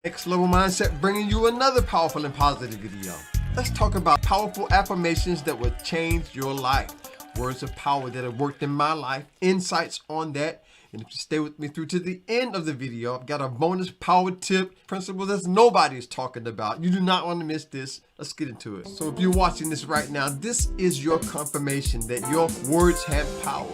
Next Level Mindset bringing you another powerful and positive video. Let's talk about powerful affirmations that will change your life. Words of power that have worked in my life, insights on that. And if you stay with me through to the end of the video, I've got a bonus power tip, principle that nobody is talking about. You do not want to miss this. Let's get into it. So if you're watching this right now, this is your confirmation that your words have power.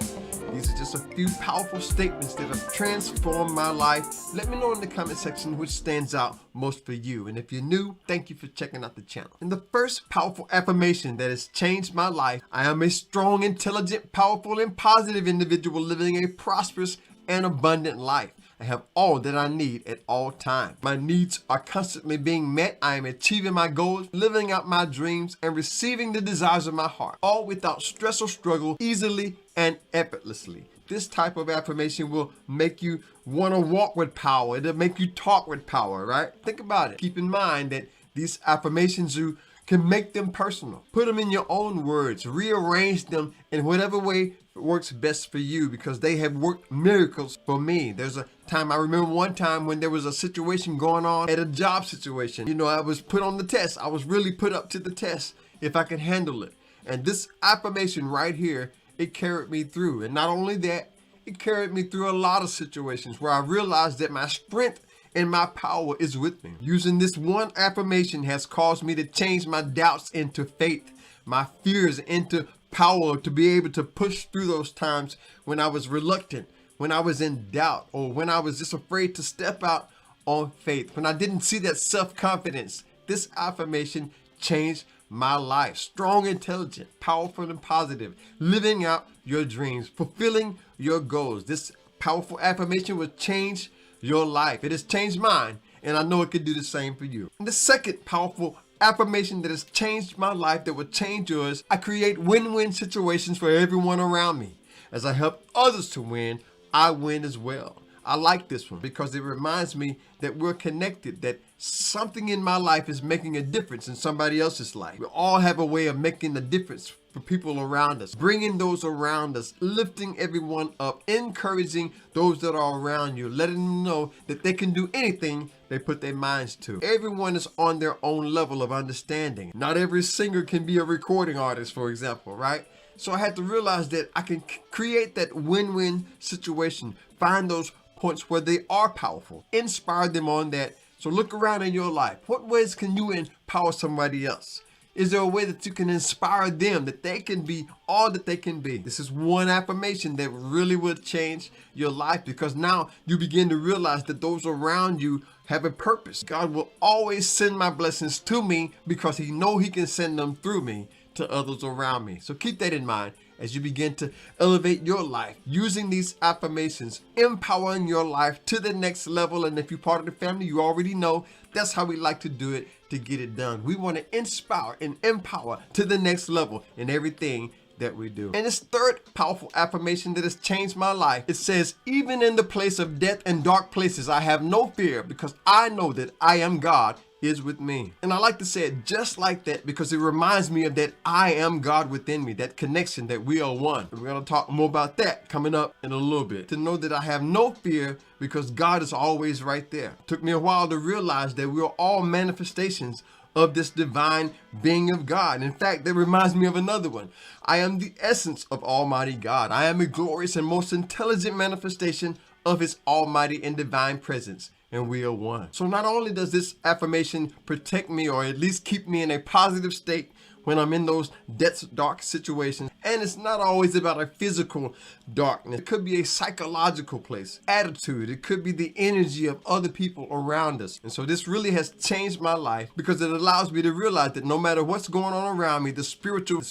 These are just a few powerful statements that have transformed my life. Let me know in the comment section which stands out most for you. And if you're new, thank you for checking out the channel. And the first powerful affirmation that has changed my life: I am a strong, intelligent, powerful, and positive individual living a prosperous and abundant life. I have all that I need at all times. My needs are constantly being met. I am achieving my goals, living out my dreams, and receiving the desires of my heart, all without stress or struggle, easily and effortlessly. This type of affirmation will make you want to walk with power. It'll make you talk with power, right? Think about it. Keep in mind that these affirmations, you can make them personal. Put them in your own words. Rearrange them in whatever way works best for you, because they have worked miracles for me. There's a time, I remember one time when there was a situation going on at a job situation. You know, I was put on the test. I was really put up to the test if I could handle it. And this affirmation right here, it carried me through. And not only that, it carried me through a lot of situations where I realized that my strength and my power is with me. Using this one affirmation has caused me to change my doubts into faith, my fears into power, to be able to push through those times when I was reluctant, when I was in doubt, or when I was just afraid to step out on faith, when I didn't see that self-confidence. This affirmation changed my life. Strong, intelligent, powerful, and positive, living out your dreams, fulfilling your goals. This powerful affirmation will change your life. It has changed mine, and I know it can do the same for you. And the second powerful affirmation that has changed my life, that will change yours: I create win-win situations for everyone around me. As I help others to win, I win as well. I like this one because it reminds me that we're connected, that something in my life is making a difference in somebody else's life. We all have a way of making a difference for people around us, bringing those around us, lifting everyone up, encouraging those that are around you, letting them know that they can do anything they put their minds to. Everyone is on their own level of understanding. Not every singer can be a recording artist, for example, right? So I had to realize that I can create that win-win situation, find those points where they are powerful, inspire them on that. So look around in your life. What ways can you empower somebody else? Is there a way that you can inspire them, that they can be all that they can be? This is one affirmation that really will change your life, because now you begin to realize that those around you have a purpose. God will always send my blessings to me because He knows He can send them through me to others around me. So keep that in mind as you begin to elevate your life using these affirmations, empowering your life to the next level. And if you're part of the family, you already know that's how we like to do it to get it done. We want to inspire and empower to the next level in everything that we do. And this third powerful affirmation that has changed my life, it says, even in the place of death and dark places, I have no fear, because I know that I am God is with me. And I like to say it just like that because it reminds me of that I am God within me, that connection, that we are one. We're going to talk more about that coming up in a little bit. To know that I have no fear because God is always right there. It took me a while to realize that we are all manifestations of this divine being of God. In fact, that reminds me of another one. I am the essence of Almighty God. I am a glorious and most intelligent manifestation of His almighty and divine presence, and we are one. So not only does this affirmation protect me, or at least keep me in a positive state when I'm in those death's dark situations, and it's not always about a physical darkness. It could be a psychological place, attitude. It could be the energy of other people around us. And so this really has changed my life because it allows me to realize that no matter what's going on around me, the spiritual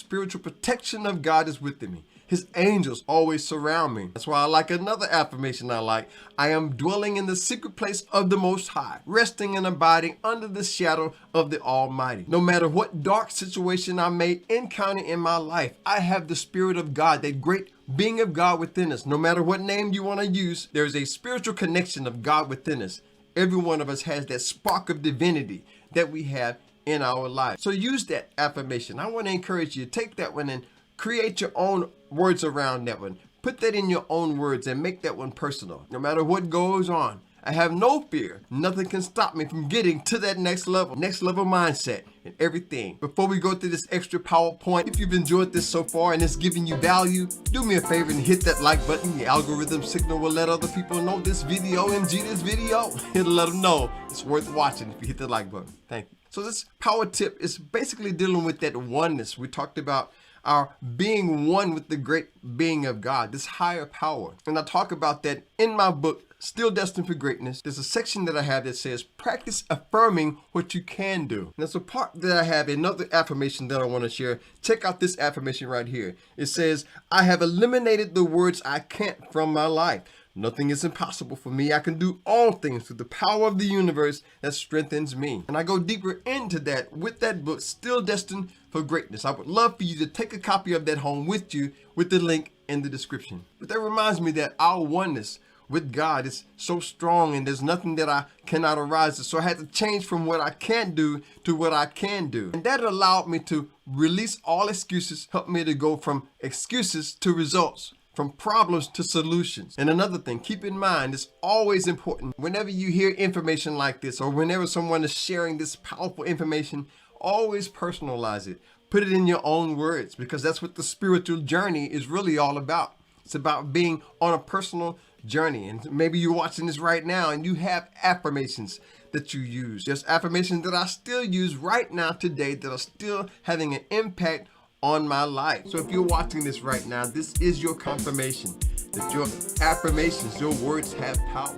protection of God is within me. His angels always surround me. That's why I like another affirmation I like. I am dwelling in the secret place of the Most High, resting and abiding under the shadow of the Almighty. No matter what dark situation I may encounter in my life, I have the Spirit of God, that great being of God within us. No matter what name you want to use, there is a spiritual connection of God within us. Every one of us has that spark of divinity that we have in our life. So use that affirmation. I want to encourage you to take that one and create your own words around that one. Put that in your own words and make that one personal. No matter what goes on, I have no fear. Nothing can stop me from getting to that next level mindset and everything. Before we go through this extra PowerPoint, if you've enjoyed this so far and it's giving you value, do me a favor and hit that like button. The algorithm signal will let other people know this video, this video. It'll let them know it's worth watching if you hit the like button. Thank you. So this power tip is basically dealing with that oneness. We talked about our being one with the great being of God, this higher power. And I talk about that in my book, Still Destined for Greatness. There's a section that I have that says, practice affirming what you can do. And there's a part that I have, another affirmation that I want to share. Check out this affirmation right here. It says, I have eliminated the words I can't from my life. Nothing is impossible for me. I can do all things through the power of the universe that strengthens me. And I go deeper into that with that book, Still Destined for Greatness. I would love for you to take a copy of that home with you with the link in the description. But that reminds me that our oneness with God is so strong and there's nothing that I cannot arise. So I had to change from what I can't do to what I can do. And that allowed me to release all excuses, helped me to go from excuses to results, from problems to solutions. And another thing, keep in mind, it's always important whenever you hear information like this or whenever someone is sharing this powerful information, always personalize it. Put it in your own words, because that's what the spiritual journey is really all about. It's about being on a personal journey. And maybe you're watching this right now and you have affirmations that you use. There's affirmations that I still use right now today that are still having an impact on my life. So if you're watching this right now, this is your confirmation that your affirmations, your words have power.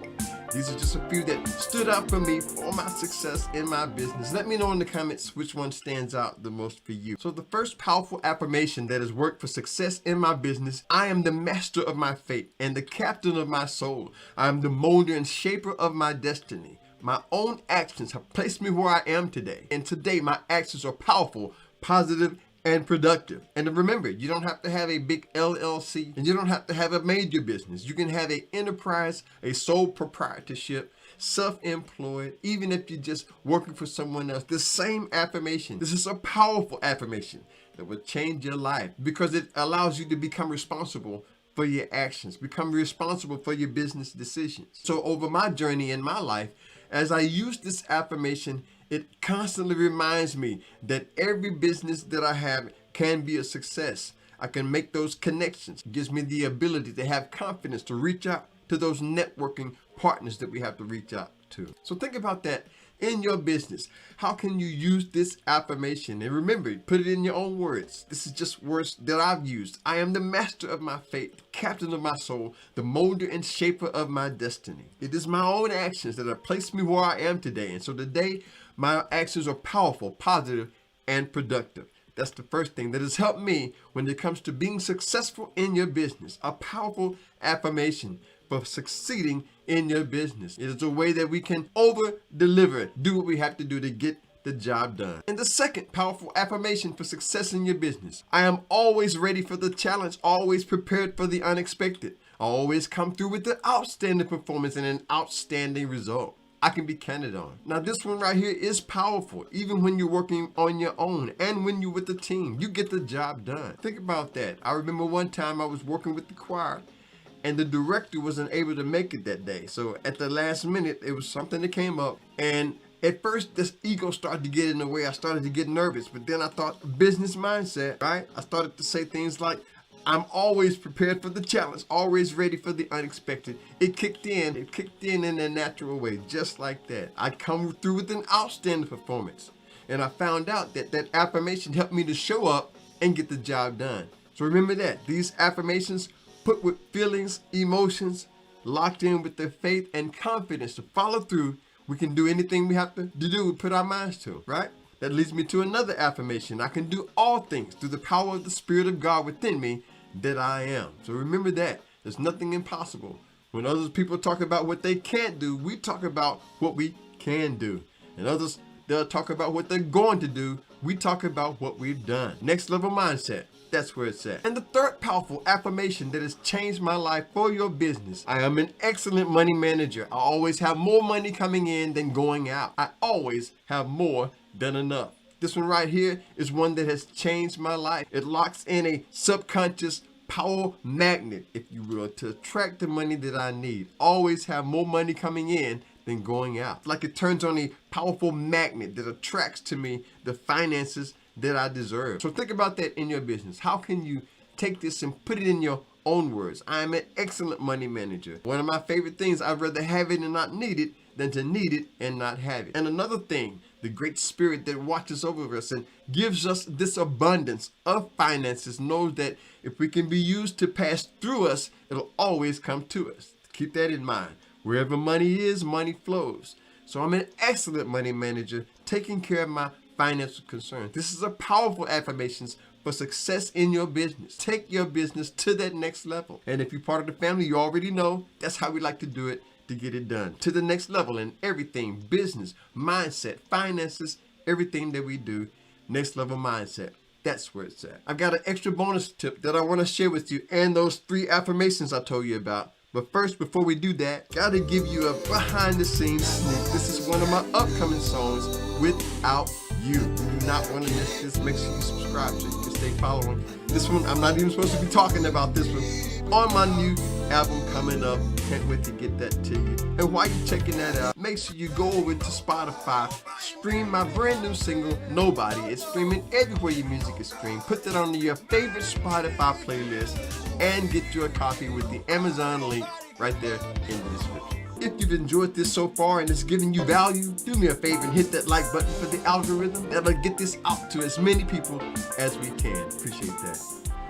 These are just a few that stood out for me for my success in my business. Let me know in the comments which one stands out the most for you. So the first powerful affirmation that has worked for success in my business: I am the master of my fate and the captain of my soul. I am the molder and shaper of my destiny. My own actions have placed me where I am today. And today my actions are powerful, positive, and productive. And remember, you don't have to have a big LLC and you don't have to have a major business. You can have an enterprise, a sole proprietorship, self-employed, even if you're just working for someone else. The same affirmation. This is a powerful affirmation that will change your life because it allows you to become responsible for your actions, become responsible for your business decisions. So over my journey in my life, as I use this affirmation, it constantly reminds me that every business that I have can be a success. I can make those connections. It gives me the ability to have confidence to reach out to those networking partners that we have to reach out to. So think about that in your business. How can you use this affirmation? And remember, put it in your own words. This is just words that I've used. I am the master of my fate, the captain of my soul, the molder and shaper of my destiny. It is my own actions that have placed me where I am today. And so today, my actions are powerful, positive, and productive. That's the first thing that has helped me when it comes to being successful in your business. A powerful affirmation for succeeding in your business. It is a way that we can over-deliver, do what we have to do to get the job done. And the second powerful affirmation for success in your business: I am always ready for the challenge, always prepared for the unexpected. I always come through with an outstanding performance and an outstanding result I can be counted on. Now this one right here is powerful. Even when you're working on your own and when you're with the team, you get the job done. Think about that. I remember one time I was working with the choir and the director wasn't able to make it that day. So at the last minute, it was something that came up, and at first this ego started to get in the way. I started to get nervous, but then I thought business mindset, right? I started to say things like, I'm always prepared for the challenge, always ready for the unexpected. It kicked in a natural way, just like that. I come through with an outstanding performance. And I found out that that affirmation helped me to show up and get the job done. So remember that. These affirmations put with feelings, emotions, locked in with the faith and confidence to follow through. We can do anything we have to do, we put our minds to, right? That leads me to another affirmation. I can do all things through the power of the Spirit of God within me that I am. So remember that. There's nothing impossible. When other people talk about what they can't do, we talk about what we can do. And others, they'll talk about what they're going to do. We talk about what we've done. Next level mindset. That's where it's at. And the third powerful affirmation that has changed my life for your business: I am an excellent money manager. I always have more money coming in than going out. I always have more than enough. This one right here is one that has changed my life. It locks in a subconscious power magnet, if you will, to attract the money that I need. Always have more money coming in than going out. Like it turns on a powerful magnet that attracts to me the finances that I deserve. So think about that in your business. How can you take this and put it in your own words? I am an excellent money manager. One of my favorite things, I'd rather have it and not need it than to need it and not have it. And another thing, the great spirit that watches over us and gives us this abundance of finances knows that if we can be used to pass through us, it'll always come to us. Keep that in mind. Wherever money is, money flows. So I'm an excellent money manager, taking care of my financial concerns. This is a powerful affirmations for success in your business. Take your business to that next level. And if you're part of the family, you already know that's how we like to do it, to get it done to the next level in everything: business, mindset, finances, everything that we do. Next level mindset. That's where it's at. I've got an extra bonus tip that I want to share with you, and those 3 affirmations I told you about. But first, before we do that, gotta give you a behind the scenes sneak. This is one of my upcoming songs, Without You. You do not want to miss this. Make sure you subscribe so you can stay following. This one, I'm not even supposed to be talking about this one on my new album coming up. Can't wait to get that to you. And while you're checking that out, make sure you go over to Spotify, stream my brand new single, Nobody. It's streaming everywhere your music is streamed. Put that on your favorite Spotify playlist and get you a copy with the Amazon link right there in the description. If you've enjoyed this so far and it's giving you value, do me a favor and hit that like button for the algorithm. That'll get this out to as many people as we can. Appreciate that.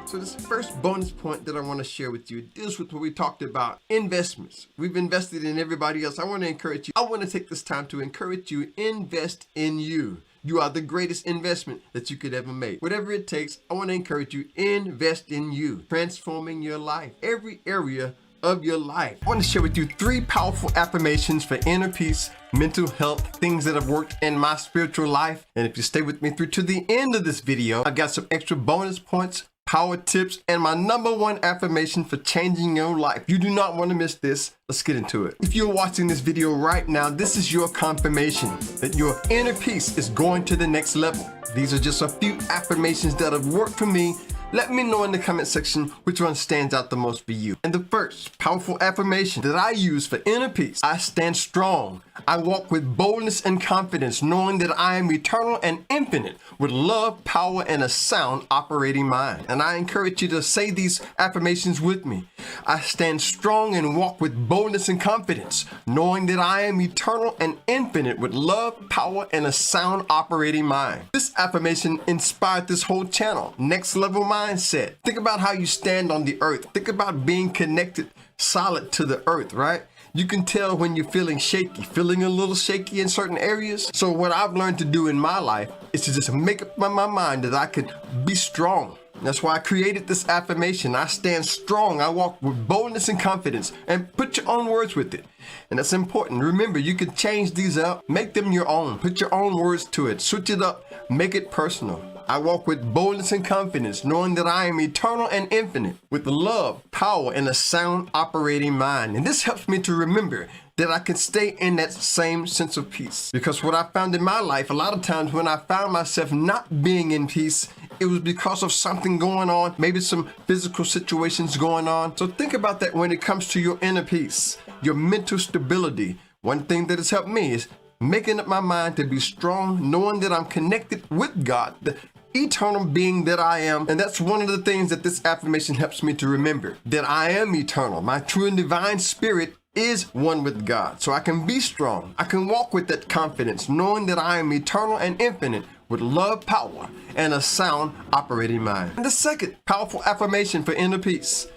So this first bonus point that I want to share with you deals with what we talked about, investments. We've invested in everybody else. I want to encourage you. I want to take this time to encourage you, invest in you. You are the greatest investment that you could ever make. Whatever it takes, I want to encourage you, invest in you, transforming your life, every area of your life. I want to share with you 3 powerful affirmations for inner peace, mental health, things that have worked in my spiritual life. And if you stay with me through to the end of this video, I've got some extra bonus points, power tips, and my number 1 affirmation for changing your life. You do not want to miss this. Let's get into it. If you're watching this video right now, this is your confirmation that your inner peace is going to the next level. These are just a few affirmations that have worked for me. Let me know in the comment section which one stands out the most for you. And the first powerful affirmation that I use for inner peace: I stand strong. I walk with boldness and confidence, knowing that I am eternal and infinite, with love, power, and a sound operating mind. And I encourage you to say these affirmations with me. I stand strong and walk with boldness and confidence, knowing that I am eternal and infinite, with love, power, and a sound operating mind. This affirmation inspired this whole channel, Next Level Mindset. Think about how you stand on the earth. Think about being connected solid to the earth, right? You can tell when you're feeling shaky, feeling a little shaky in certain areas. So what I've learned to do in my life is to just make up my mind that I could be strong. That's why I created this affirmation. I stand strong. I walk with boldness and confidence, and put your own words with it. And that's important. Remember, you can change these up, make them your own, put your own words to it, switch it up, make it personal. I walk with boldness and confidence, knowing that I am eternal and infinite, with love, power, and a sound operating mind. And this helps me to remember that I can stay in that same sense of peace. Because what I found in my life, a lot of times when I found myself not being in peace, it was because of something going on, maybe some physical situations going on. So think about that when it comes to your inner peace, your mental stability. One thing that has helped me is making up my mind to be strong, knowing that I'm connected with God, the eternal being that I am. And that's one of the things that this affirmation helps me to remember, that I am eternal. My true and divine spirit is one with God. So I can be strong. I can walk with that confidence, knowing that I am eternal and infinite, with love, power, and a sound operating mind. And the second powerful affirmation for inner peace: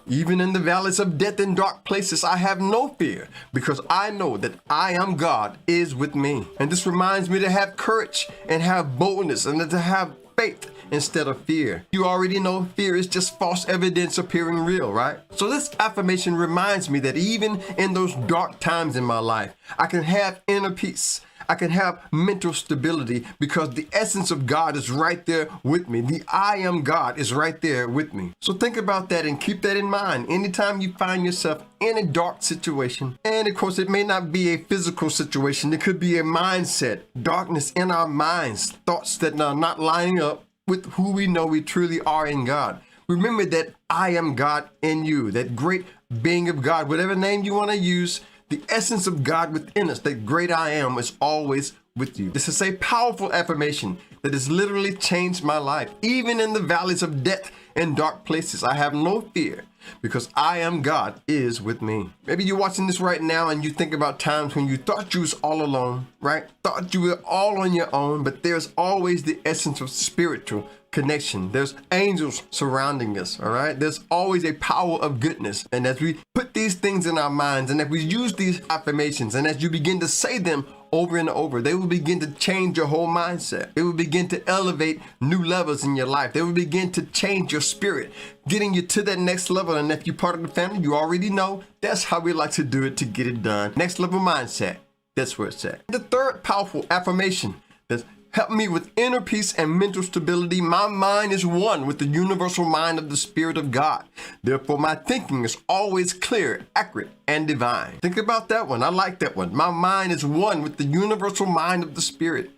even in the valleys of death and dark places, I have no fear, because I know that I am God is with me. And this reminds me to have courage and have boldness, and to have faith instead of fear. You already know fear is just false evidence appearing real, right? So this affirmation reminds me that even in those dark times in my life, I can have inner peace. I can have mental stability, because the essence of God is right there with me. The I am God is right there with me. So think about that and keep that in mind anytime you find yourself in a dark situation. And of course, it may not be a physical situation. It could be a mindset, darkness in our minds, thoughts that are not lining up with who we know we truly are in God. Remember that I am God in you, that great being of God, whatever name you want to use, the essence of God within us, that great I am is always with you. This is a powerful affirmation that has literally changed my life. Even in the valleys of death and dark places, I have no fear because I am God is with me. Maybe you're watching this right now and you think about times when you thought you was all alone, right? Thought you were all on your own, but there's always the essence of spiritual connection. There's angels surrounding us, all right? There's always a power of goodness. And as we put these things in our minds, and if we use these affirmations, and as you begin to say them over and over, they will begin to change your whole mindset. It will begin to elevate new levels in your life. They will begin to change your spirit, getting you to that next level. And if you're part of the family, you already know that's how we like to do it to get it done. Next level mindset. That's where it's at. The third powerful affirmation that's helped me with inner peace and mental stability. My mind is one with the universal mind of the Spirit of God. Therefore, my thinking is always clear, accurate, and divine. Think about that one. I like that one. My mind is one with the universal mind of the Spirit.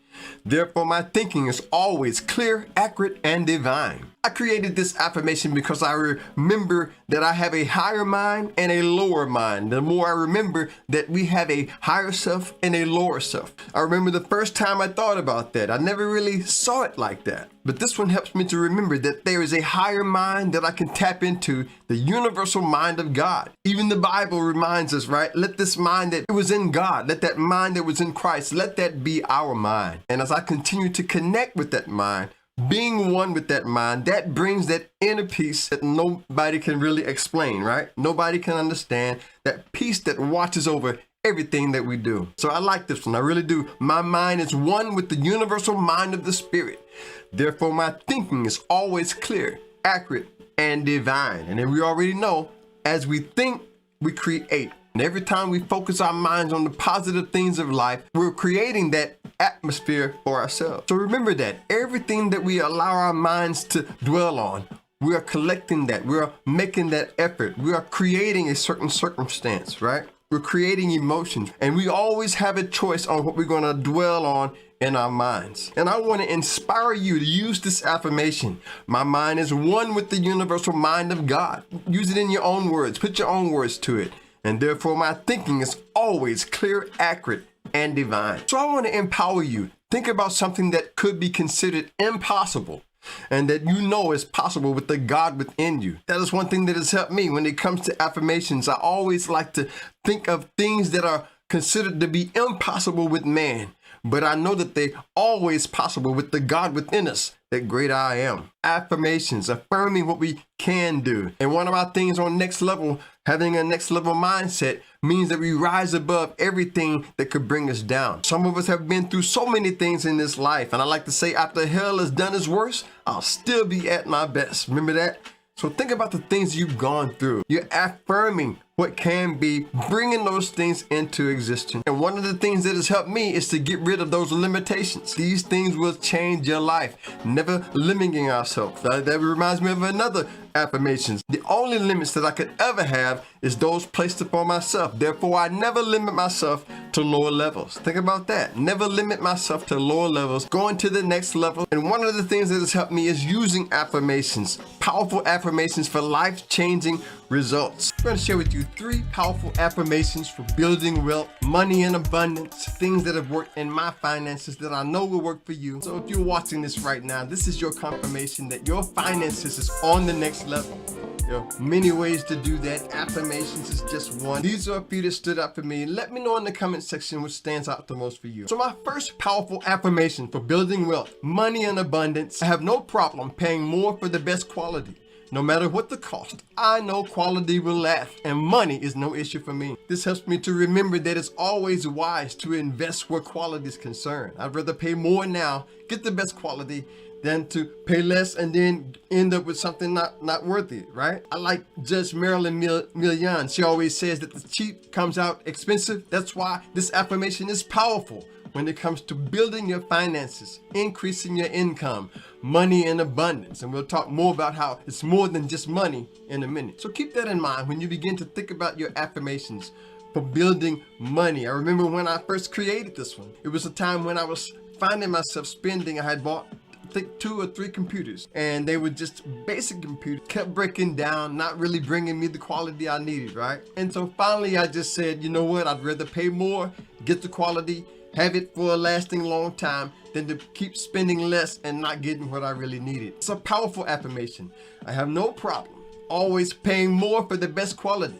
Therefore, my thinking is always clear, accurate, and divine. I created this affirmation because I remember that I have a higher mind and a lower mind. The more I remember that we have a higher self and a lower self. I remember the first time I thought about that. I never really saw it like that. But this one helps me to remember that there is a higher mind that I can tap into, the universal mind of God. Even the Bible reminds us, right? Let this mind that was in God, let that mind that was in Christ, let that be our mind. And as I continue to connect with that mind, being one with that mind, that brings that inner peace that nobody can really explain, right? Nobody can understand, that peace that watches over everything that we do. So I like this one. I really do. My mind is one with the universal mind of the Spirit. Therefore, my thinking is always clear, accurate, and divine. And then we already know, as we think, we create. And every time we focus our minds on the positive things of life, we're creating that atmosphere for ourselves. So remember that everything that we allow our minds to dwell on, we are collecting that. We are making that effort. We are creating a certain circumstance, right? We're creating emotions. And we always have a choice on what we're going to dwell on in our minds. And I want to inspire you to use this affirmation. My mind is one with the universal mind of God. Use it in your own words. Put your own words to it. And therefore, my thinking is always clear, accurate, and divine. So I want to empower you. Think about something that could be considered impossible and that you know is possible with the God within you. That is one thing that has helped me when it comes to affirmations. I always like to think of things that are considered to be impossible with man, but I know that they're always possible with the God within us, that great I am. Affirmations, affirming what we can do. And one of our things on next level, having a next level mindset, means that we rise above everything that could bring us down. Some of us have been through so many things in this life. And I like to say, after hell has done its worst, I'll still be at my best. Remember that? So think about the things you've gone through. You're affirming what can be, bringing those things into existence. And one of the things that has helped me is to get rid of those limitations. These things will change your life. Never limiting ourselves. That reminds me of another affirmations. The only limits that I could ever have is those placed upon myself. Therefore, I never limit myself to lower levels. Think about that. Never limit myself to lower levels, going to the next level. And one of the things that has helped me is using affirmations, powerful affirmations for life-changing results. I'm going to share with you 3 powerful affirmations for building wealth, money in abundance, things that have worked in my finances that I know will work for you. So if you're watching this right now, this is your confirmation that your finances is on the next level. There are many ways to do that. Affirmations is just one. These are a few that stood out for me. Let me know in the comment section which stands out the most for you. So my first powerful affirmation for building wealth, money in abundance. I have no problem paying more for the best quality. No matter what the cost, I know quality will last and money is no issue for me. This helps me to remember that it's always wise to invest where quality is concerned. I'd rather pay more now, get the best quality, than to pay less and then end up with something not worthy, right? I like Judge Marilyn Millian. She always says that the cheap comes out expensive. That's why this affirmation is powerful when it comes to building your finances, increasing your income, money in abundance. And we'll talk more about how it's more than just money in a minute. So keep that in mind when you begin to think about your affirmations for building money. I remember when I first created this one, it was a time when I was finding myself spending. I had bought I think 2 or 3 computers, and they were just basic computers, kept breaking down, not really bringing me the quality I needed, right? And so finally I just said, you know what, I'd rather pay more, get the quality, have it for a lasting long time than to keep spending less and not getting what I really needed. It's a powerful affirmation. I have no problem always paying more for the best quality.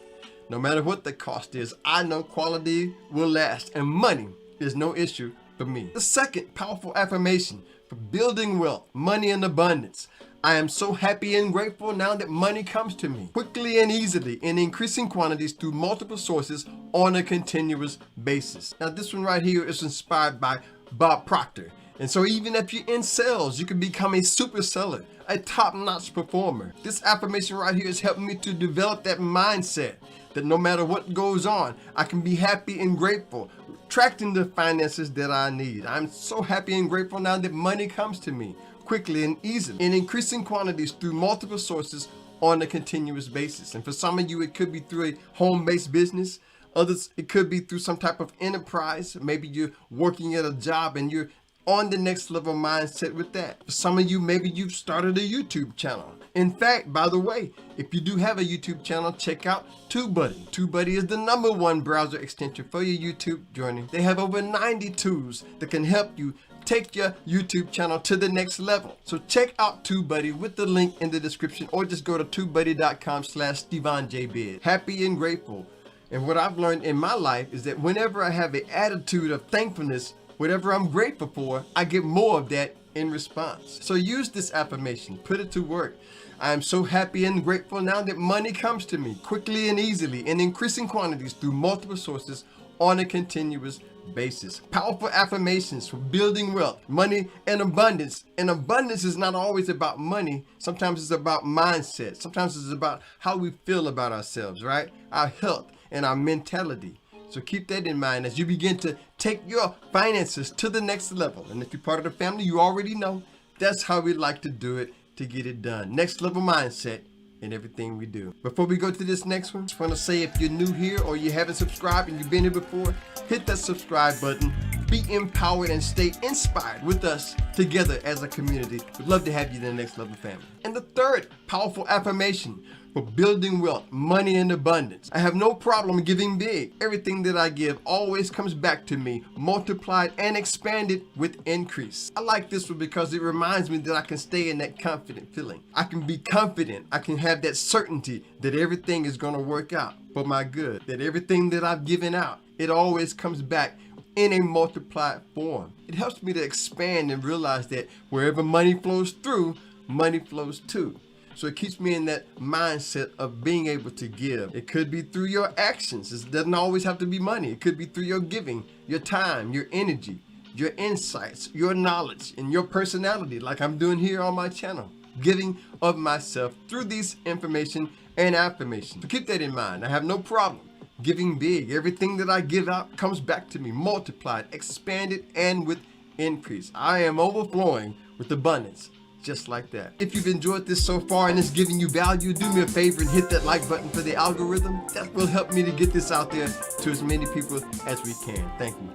No matter what the cost is, I know quality will last, and money is no issue for me. The second powerful affirmation for building wealth, money in abundance. I am so happy and grateful now that money comes to me quickly and easily in increasing quantities through multiple sources on a continuous basis. Now this one right here is inspired by Bob Proctor. And so even if you're in sales, you can become a super seller, a top-notch performer. This affirmation right here has helped me to develop that mindset that no matter what goes on, I can be happy and grateful, attracting the finances that I need. I'm so happy and grateful now that money comes to me quickly and easily in increasing quantities through multiple sources on a continuous basis. And for some of you, it could be through a home-based business. Others, it could be through some type of enterprise. Maybe you're working at a job and you're on the next level mindset with that. For some of you, maybe you've started a YouTube channel. In fact, by the way, if you do have a YouTube channel, check out TubeBuddy. TubeBuddy is the #1 browser extension for your YouTube journey. They have over 90 tools that can help you take your YouTube channel to the next level. So check out TubeBuddy with the link in the description, or just go to tubebuddy.com/StevonJBid. Happy and grateful. And what I've learned in my life is that whenever I have an attitude of thankfulness, whatever I'm grateful for, I get more of that in response. So use this affirmation, put it to work. I am so happy and grateful now that money comes to me quickly and easily in increasing quantities through multiple sources on a continuous basis. Powerful affirmations for building wealth, money, and abundance. And abundance is not always about money. Sometimes it's about mindset. Sometimes it's about how we feel about ourselves, right? Our health and our mentality. So keep that in mind as you begin to take your finances to the next level. And if you're part of the family, you already know that's how we like to do it to get it done. Next level mindset in everything we do. Before we go to this next one, just want to say if you're new here or you haven't subscribed and you've been here before, hit that subscribe button. Be empowered and stay inspired with us together as a community. We'd love to have you in the Next Level family. And the third powerful affirmation for building wealth, money, and abundance. I have no problem giving big. Everything that I give always comes back to me, multiplied and expanded with increase. I like this one because it reminds me that I can stay in that confident feeling. I can be confident. I can have that certainty that everything is going to work out for my good, that everything that I've given out, it always comes back in a multiplied form. It helps me to expand and realize that wherever money flows through, money flows to. So it keeps me in that mindset of being able to give. It could be through your actions. It doesn't always have to be money. It could be through your giving, your time, your energy, your insights, your knowledge, and your personality, like I'm doing here on my channel. Giving of myself through these information and affirmations. So keep that in mind. I have no problem giving big. Everything that I give out comes back to me, multiplied, expanded, and with increase. I am overflowing with abundance. Just like that. If you've enjoyed this so far and it's giving you value, do me a favor and hit that like button for the algorithm. That will help me to get this out there to as many people as we can. Thank you.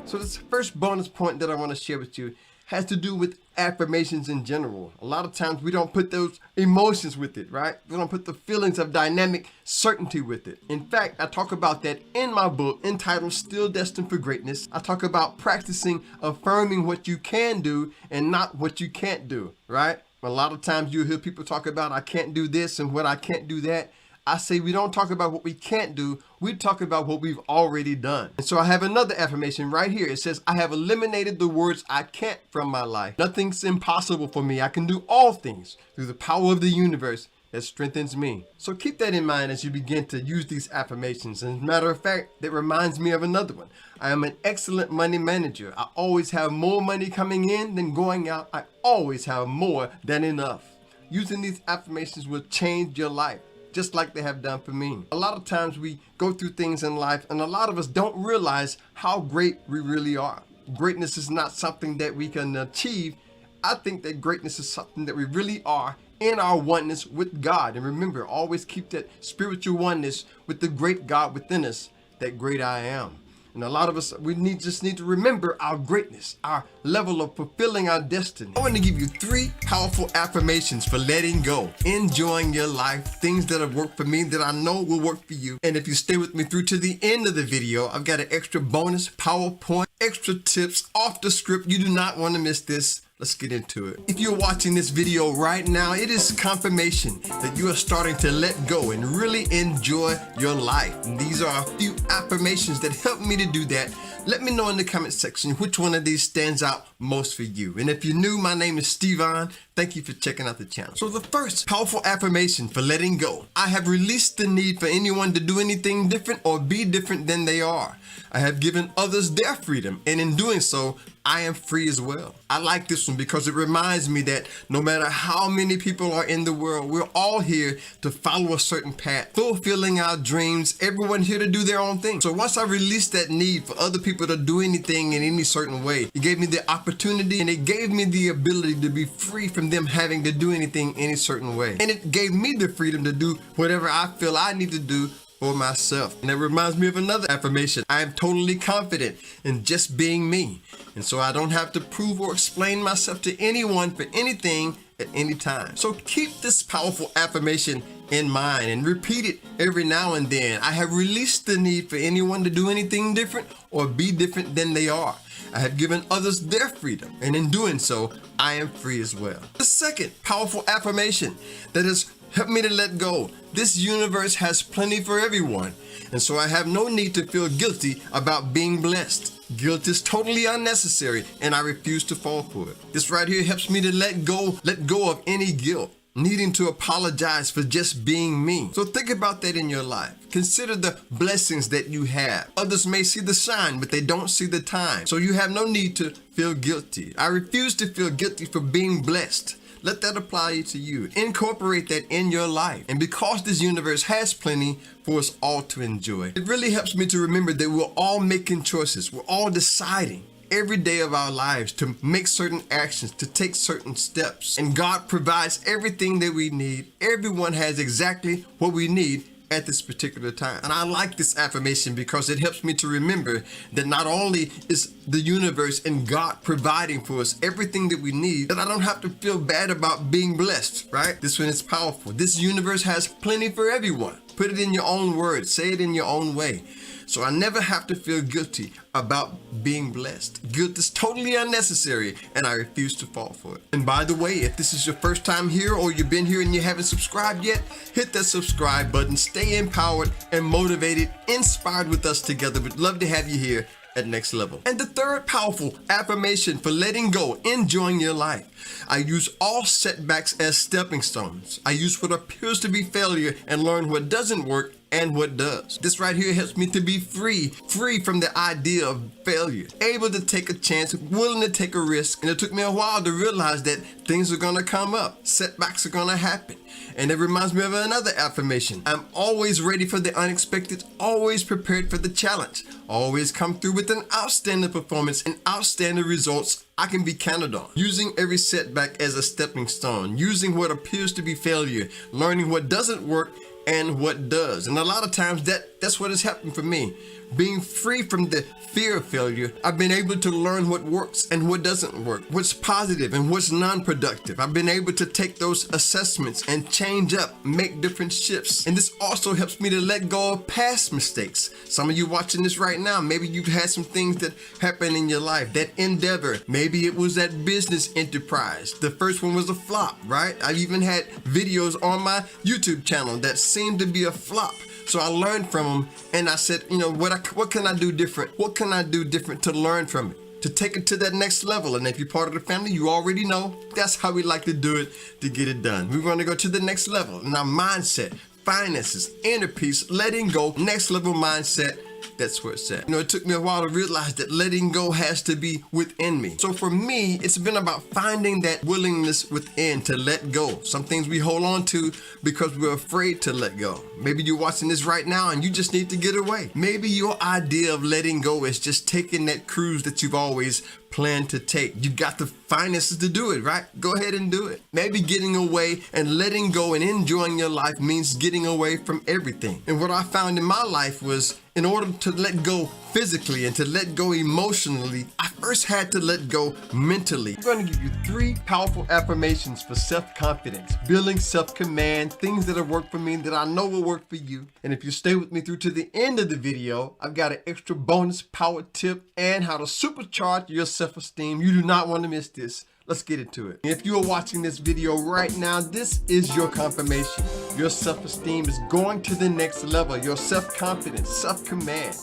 So this first bonus point that I want to share with you has to do with affirmations in general. A lot of times we don't put those emotions with it, right? We don't put the feelings of dynamic certainty with it. In fact, I talk about that in my book entitled Still Destined for Greatness. I talk about practicing affirming what you can do and not what you can't do, right? A lot of times you'll hear people talk about I can't do this and what I can't do that. I say we don't talk about what we can't do, we talk about what we've already done. And so I have another affirmation right here. It says, I have eliminated the words I can't from my life. Nothing's impossible for me. I can do all things through the power of the universe that strengthens me. So keep that in mind as you begin to use these affirmations. And as a matter of fact, that reminds me of another one. I am an excellent money manager. I always have more money coming in than going out. I always have more than enough. Using these affirmations will change your life, just like they have done for me. A lot of times we go through things in life and a lot of us don't realize how great we really are. Greatness is not something that we can achieve. I think that greatness is something that we really are in our oneness with God. And remember, always keep that spiritual oneness with the great God within us, that great I am. And a lot of us, just need to remember our greatness, our level of fulfilling our destiny. I want to give you 3 powerful affirmations for letting go, enjoying your life, things that have worked for me that I know will work for you. And if you stay with me through to the end of the video, I've got an extra bonus PowerPoint, extra tips off the script. You do not want to miss this. Let's get into it. If you're watching this video right now, it is confirmation that you are starting to let go and really enjoy your life. And these are a few affirmations that help me to do that. Let me know in the comment section which one of these stands out most for you. And if you're new, my name is Stevon. Thank you for checking out the channel. So the first powerful affirmation for letting go: I have released the need for anyone to do anything different or be different than they are. I have given others their freedom, and in doing so, I am free as well. I like this one because it reminds me that no matter how many people are in the world, we're all here to follow a certain path, fulfilling our dreams, everyone here to do their own thing. So once I released that need for other people to do anything in any certain way, it gave me the opportunity and it gave me the ability to be free from them having to do anything any certain way. And it gave me the freedom to do whatever I feel I need to do for myself. And that reminds me of another affirmation: I am totally confident in just being me. And so I don't have to prove or explain myself to anyone for anything at any time. So keep this powerful affirmation in mind and repeat it every now and then. I have released the need for anyone to do anything different or be different than they are. I have given others their freedom, and in doing so, I am free as well. The second powerful affirmation that has helped me to let go: this universe has plenty for everyone, and so I have no need to feel guilty about being blessed. Guilt is totally unnecessary, and I refuse to fall for it. This right here helps me to let go of any guilt, needing to apologize for just being me. So think about that in your life. Consider the blessings that you have. Others may see the shine, but they don't see the time. So you have no need to feel guilty. I refuse to feel guilty for being blessed. Let that apply to you. Incorporate that in your life. And because this universe has plenty for us all to enjoy, it really helps me to remember that we're all making choices. We're all deciding every day of our lives to make certain actions, to take certain steps. And God provides everything that we need. Everyone has exactly what we need at this particular time. And I like this affirmation because it helps me to remember that not only is the universe and God providing for us everything that we need, that I don't have to feel bad about being blessed, right? This one is powerful. This universe has plenty for everyone. Put it in your own words. Say it in your own way. So I never have to feel guilty about being blessed. Guilt is totally unnecessary, and I refuse to fall for it. And by the way, if this is your first time here or you've been here and you haven't subscribed yet, hit that subscribe button. Stay empowered and motivated, inspired with us together. We'd love to have you here at Next Level. And the third powerful affirmation for letting go, enjoying your life: I use all setbacks as stepping stones. I use what appears to be failure and learn what doesn't work and what does. This right here helps me to be free from the idea of failure, able to take a chance, willing to take a risk. And it took me a while to realize that things are gonna come up, setbacks are gonna happen. And it reminds me of another affirmation: I'm always ready for the unexpected, always prepared for the challenge, always come through with an outstanding performance and outstanding results I can be counted on. Using every setback as a stepping stone, using what appears to be failure, learning what doesn't work and what does. And a lot of times that's what has happened for me. Being free from the fear of failure, I've been able to learn what works and what doesn't work, what's positive and what's non-productive. I've been able to take those assessments and change up, make different shifts. And this also helps me to let go of past mistakes. Some of you watching this right now, maybe you've had some things that happened in your life, that endeavor. Maybe it was that business enterprise. The first one was a flop, right? I've even had videos on my YouTube channel that seemed to be a flop. So I learned from them, and I said, what can I do different? What can I do different to learn from it, to take it to that next level? And if you're part of the family, you already know that's how we like to do it to get it done. We want to go to the next level in our mindset, finances, inner peace, letting go, next level mindset. That's where it's at. It took me a while to realize that letting go has to be within me. So for me, it's been about finding that willingness within to let go. Some things we hold on to because we're afraid to let go. Maybe you're watching this right now and you just need to get away. Maybe your idea of letting go is just taking that cruise that you've always planned to take. You've got the finances to do it, right? Go ahead and do it. Maybe getting away and letting go and enjoying your life means getting away from everything. And what I found in my life was, in order to let go physically and to let go emotionally, I first had to let go mentally. I'm going to give you 3 powerful affirmations for self-confidence, building self-command, things that have worked for me that I know will work for you. And if you stay with me through to the end of the video, I've got an extra bonus power tip and how to supercharge your self-esteem. You do not want to miss this. Let's get into it. If you are watching this video right now, this is your confirmation. Your self-esteem is going to the next level. Your self-confidence, self-command.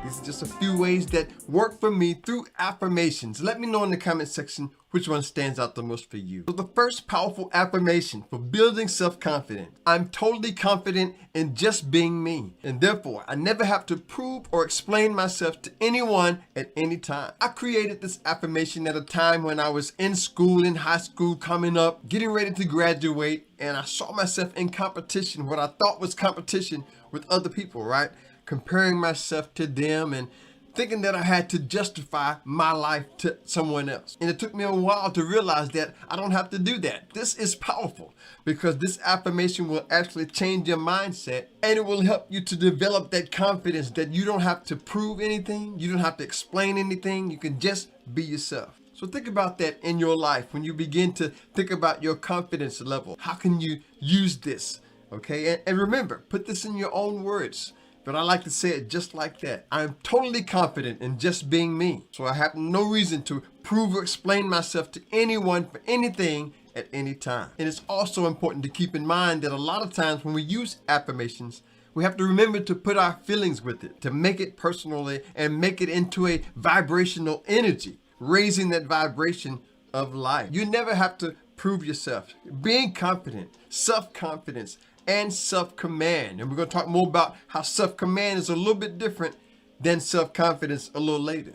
These are just a few ways that work for me through affirmations. Let me know in the comment section which one stands out the most for you. So the first powerful affirmation for building self-confidence: I'm totally confident in just being me, and therefore I never have to prove or explain myself to anyone at any time. I created this affirmation at a time when I was in school, in high school, coming up, getting ready to graduate, and I saw myself in competition, what I thought was competition with other people, right? Comparing myself to them and thinking that I had to justify my life to someone else. And it took me a while to realize that I don't have to do that. This is powerful because this affirmation will actually change your mindset, and it will help you to develop that confidence that you don't have to prove anything. You don't have to explain anything. You can just be yourself. So think about that in your life. When you begin to think about your confidence level, how can you use this? Okay, and remember, put this in your own words. But I like to say it just like that. I'm totally confident in just being me. So I have no reason to prove or explain myself to anyone for anything at any time. And it's also important to keep in mind that a lot of times when we use affirmations, we have to remember to put our feelings with it, to make it personally and make it into a vibrational energy, raising that vibration of life. You never have to prove yourself. Being confident, self-confidence, and self-command. And we're going to talk more about how self-command is a little bit different than self-confidence a little later.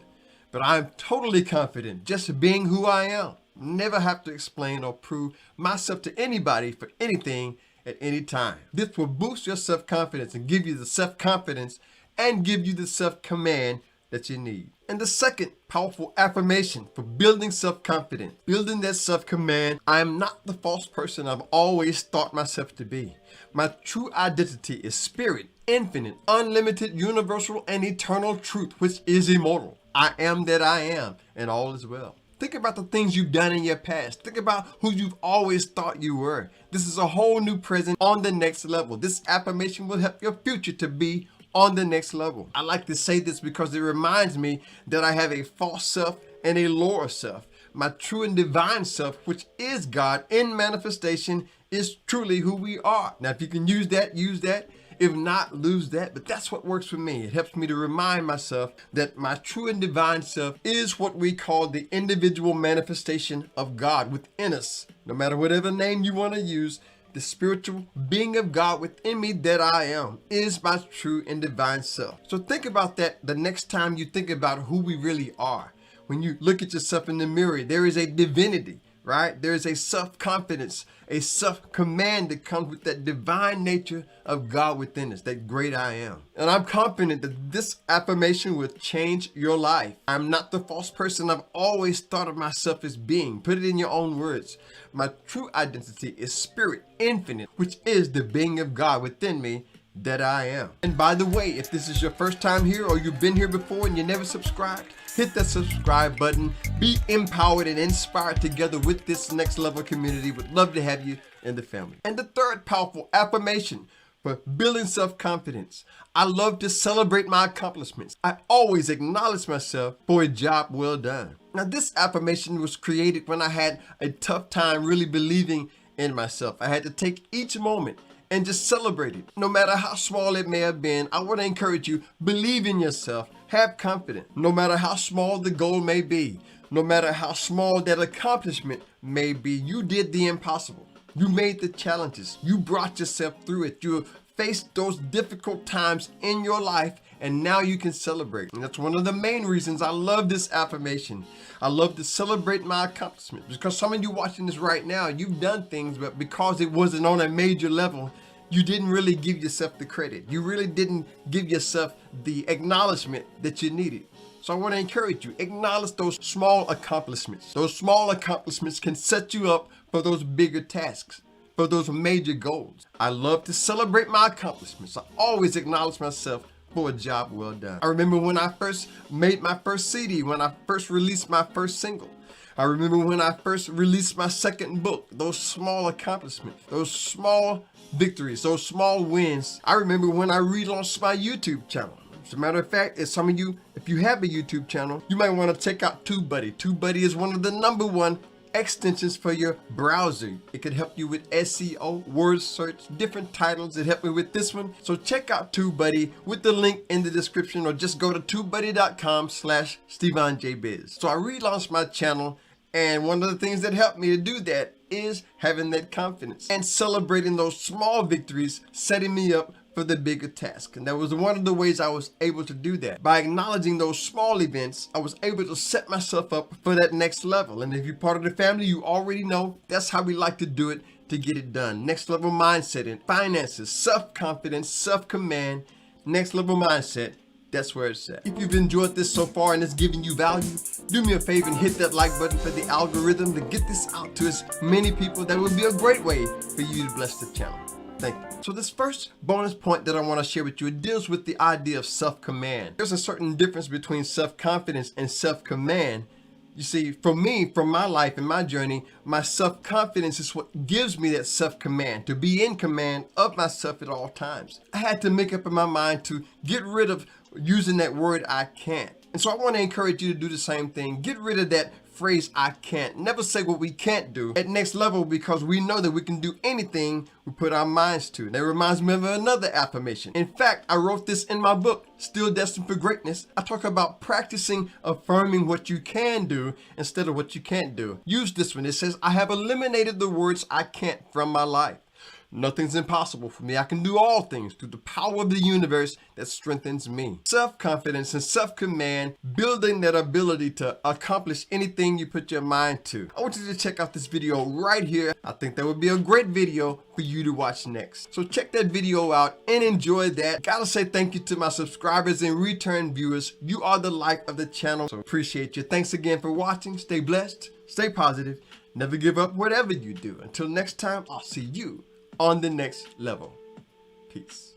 But I'm totally confident just being who I am. Never have to explain or prove myself to anybody for anything at any time. This will boost your self-confidence and give you the self-confidence and give you the self-command that you need. And the second powerful affirmation for building self-confidence, building that self-command: I am not the false person I've always thought myself to be. My true identity is spirit, infinite, unlimited, universal, and eternal truth, which is immortal. I am that I am, and all is well. Think about the things you've done in your past. Think about who you've always thought you were. This is a whole new present on the next level. This affirmation will help your future to be on the next level. I like to say this because it reminds me that I have a false self and a lower self. My true and divine self, which is God in manifestation, is truly who we are. Now, if you can use that, use that. If not, lose that. But that's what works for me. It helps me to remind myself that my true and divine self is what we call the individual manifestation of God within us. No matter whatever name you want to use, the spiritual being of God within me that I am is my true and divine self. So think about that the next time you think about who we really are. When you look at yourself in the mirror, there is a divinity, right? There is a self-confidence, a self-command that comes with that divine nature of God within us, that great I am. And I'm confident that this affirmation will change your life. I'm not the false person I've always thought of myself as being. Put it in your own words. My true identity is spirit, infinite, which is the being of God within me that I am. And by the way, if this is your first time here or you've been here before and you never subscribed, hit that subscribe button. Be empowered and inspired together with this next level community. Would love to have you in the family. And the third powerful affirmation for building self-confidence: I love to celebrate my accomplishments. I always acknowledge myself for a job well done. Now, this affirmation was created when I had a tough time really believing in myself. I had to take each moment and just celebrate it. No matter how small it may have been, I want to encourage you: believe in yourself, have confidence. No matter how small the goal may be, no matter how small that accomplishment may be, you did the impossible. You made the challenges. You brought yourself through it. You faced those difficult times in your life, and now you can celebrate. And that's one of the main reasons I love this affirmation. I love to celebrate my accomplishments, because some of you watching this right now, you've done things, but because it wasn't on a major level, you didn't really give yourself the credit. You really didn't give yourself the acknowledgement that you needed. So I want to encourage you, acknowledge those small accomplishments. Those small accomplishments can set you up for those bigger tasks, for those major goals. I love to celebrate my accomplishments. I always acknowledge myself for a job well done. I remember when I first made my first CD, when I first released my first single. I remember when I first released my second book, those small accomplishments, those small victories, those small wins. I remember when I relaunched my YouTube channel. As a matter of fact, if some of you, if you have a YouTube channel, you might want to check out TubeBuddy. TubeBuddy is one of the #1 extensions for your browser. It could help you with SEO, word search, different titles. It helped me with this one. So check out TubeBuddy with the link in the description, or just go to tubebuddy.com/StevonJBiz. So I relaunched my channel, and one of the things that helped me to do that is having that confidence and celebrating those small victories, setting me up for the bigger task. And that was one of the ways I was able to do that. By acknowledging those small events, I was able to set myself up for that next level. And if you're part of the family, you already know that's how we like to do it to get it done. Next level mindset in finances, self-confidence, self-command, next level mindset. That's where it's at. If you've enjoyed this so far and it's giving you value, do me a favor and hit that like button for the algorithm to get this out to as many people. That would be a great way for you to bless the channel. Thank you. So this first bonus point that I want to share with you, it deals with the idea of self-command. There's a certain difference between self-confidence and self-command. You see, for me, from my life and my journey, my self-confidence is what gives me that self-command, to be in command of myself at all times. I had to make up in my mind to get rid of using that word "I can't." And so I want to encourage you to do the same thing. Get rid of that phrase "I can't." Never say what we can't do at Next Level, because we know that we can do anything we put our minds to. That reminds me of another affirmation. In fact, I wrote this in my book, Still Destined for Greatness. I talk about practicing affirming what you can do instead of what you can't do. Use this one. It says, "I have eliminated the words I can't from my life. Nothing's impossible for me. I can do all things through the power of the universe that strengthens me." Self-confidence and self-command, building that ability to accomplish anything you put your mind to. I want you to check out this video right here. I think that would be a great video for you to watch next. So check that video out and enjoy that. Gotta say thank you to my subscribers and return viewers. You are the life of the channel, so appreciate you. Thanks again for watching. Stay blessed, stay positive, never give up whatever you do. Until next time, I'll see you on the next level. Peace.